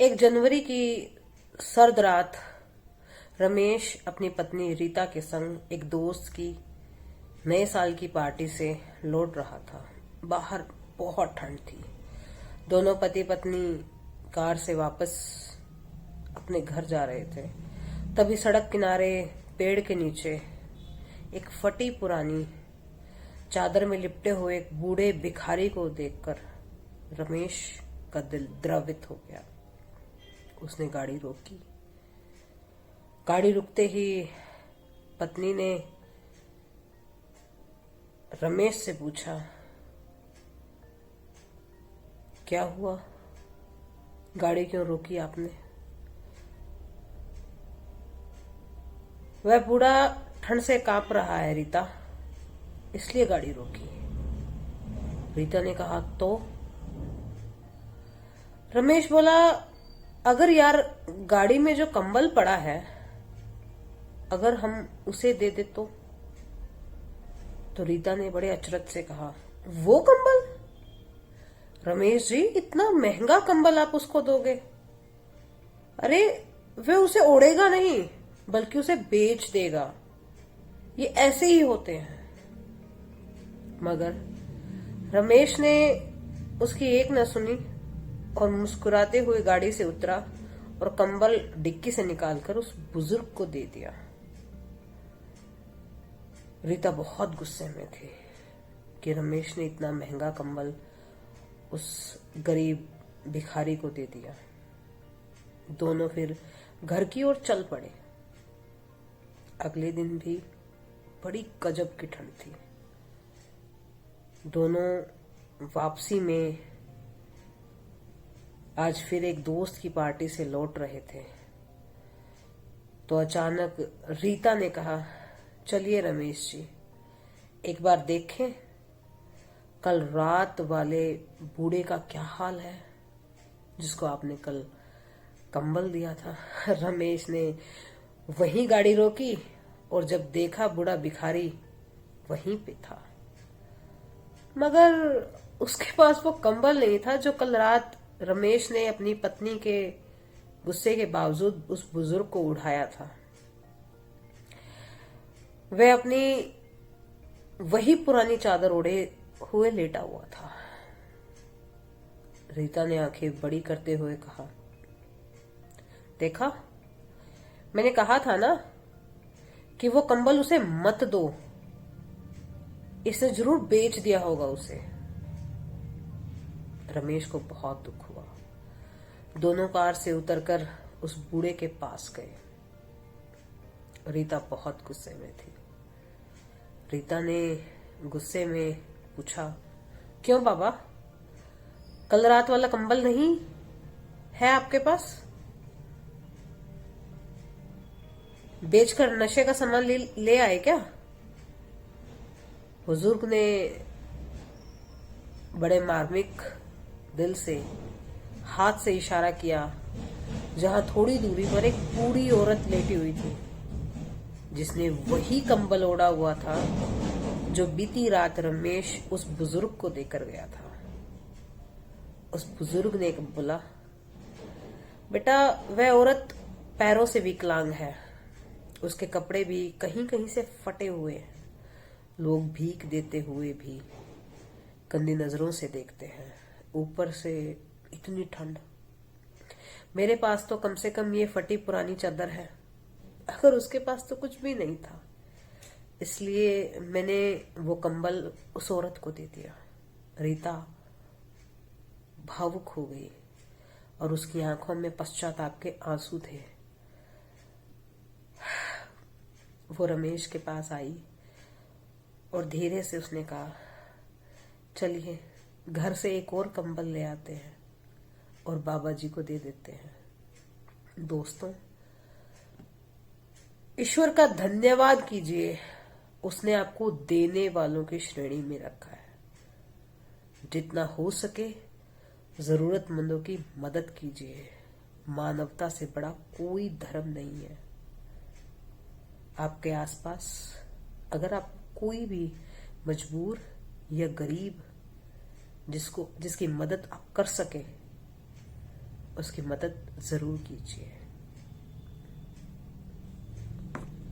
1 जनवरी की सर्द रात रमेश अपनी पत्नी रीता के संग एक दोस्त की नए साल की पार्टी से लौट रहा था। बाहर बहुत ठंड थी। दोनों पति पत्नी कार से वापस अपने घर जा रहे थे। तभी सड़क किनारे पेड़ के नीचे एक फटी पुरानी चादर में लिपटे हुए एक बूढ़े भिखारी को देखकर रमेश का दिल द्रवित हो गया। उसने गाड़ी रोकी। गाड़ी रुकते ही पत्नी ने रमेश से पूछा, क्या हुआ? गाड़ी क्यों रोकी आपने? वह बूढ़ा ठंड से कांप रहा है रीता, इसलिए गाड़ी रोकी। रीता ने कहा, तो? रमेश बोला, अगर यार गाड़ी में जो कंबल पड़ा है अगर हम उसे दे दे तो रीता ने बड़े अचरज से कहा, वो कंबल? रमेश जी, इतना महंगा कंबल आप उसको दोगे? अरे वे उसे ओढ़ेगा नहीं बल्कि उसे बेच देगा। ये ऐसे ही होते हैं। मगर रमेश ने उसकी एक न सुनी और मुस्कुराते हुए गाड़ी से उतरा और कंबल डिक्की से निकालकर उस बुजुर्ग को दे दिया। रीता बहुत गुस्से में थी कि रमेश ने इतना महंगा कंबल उस गरीब भिखारी को दे दिया। दोनों फिर घर की ओर चल पड़े। अगले दिन भी बड़ी गजब की ठंड थी। दोनों वापसी में आज फिर एक दोस्त की पार्टी से लौट रहे थे तो अचानक रीता ने कहा, चलिए रमेश जी, एक बार देखें कल रात वाले बूढ़े का क्या हाल है जिसको आपने कल कंबल दिया था। रमेश ने वहीं गाड़ी रोकी और जब देखा बूढ़ा भिखारी वहीं पे था, मगर उसके पास वो कंबल नहीं था जो कल रात रमेश ने अपनी पत्नी के गुस्से के बावजूद उस बुजुर्ग को उठाया था। वह अपनी वही पुरानी चादर ओढ़े हुए लेटा हुआ था। रीता ने आंखें बड़ी करते हुए कहा, देखा, मैंने कहा था ना कि वो कंबल उसे मत दो, इसने जरूर बेच दिया होगा उसे। रमेश को बहुत दुख हुआ। दोनों कार से उतरकर उस बूढ़े के पास गए। रीता बहुत गुस्से में थी। रीता ने गुस्से में पूछा, क्यों बाबा, कल रात वाला कंबल नहीं है आपके पास? बेचकर नशे का सामान ले आए क्या? बुजुर्ग ने बड़े मार्मिक दिल से हाथ से इशारा किया जहां थोड़ी दूरी पर एक बूढ़ी औरत लेटी हुई थी जिसने वही कंबल ओढ़ा हुआ था जो बीती रात रमेश उस बुजुर्ग को देकर गया था। उस बुजुर्ग ने बोला, बेटा, वह औरत पैरों से विकलांग है, उसके कपड़े भी कहीं कहीं से फटे हुए हैं। लोग भीख देते हुए भी गंदी नजरों से देखते हैं, ऊपर से इतनी ठंड। मेरे पास तो कम से कम ये फटी पुरानी चादर है, अगर उसके पास तो कुछ भी नहीं था, इसलिए मैंने वो कंबल उस औरत को दे दिया। रीता भावुक हो गई और उसकी आंखों में पश्चाताप के आंसू थे। वो रमेश के पास आई और धीरे से उसने कहा, चलिए घर से एक और कंबल ले आते हैं और बाबा जी को दे देते हैं। दोस्तों, ईश्वर का धन्यवाद कीजिए, उसने आपको देने वालों की श्रेणी में रखा है। जितना हो सके जरूरतमंदों की मदद कीजिए। मानवता से बड़ा कोई धर्म नहीं है। आपके आसपास अगर आप कोई भी मजबूर या गरीब जिसकी मदद आप कर सके उसकी मदद जरूर कीजिए।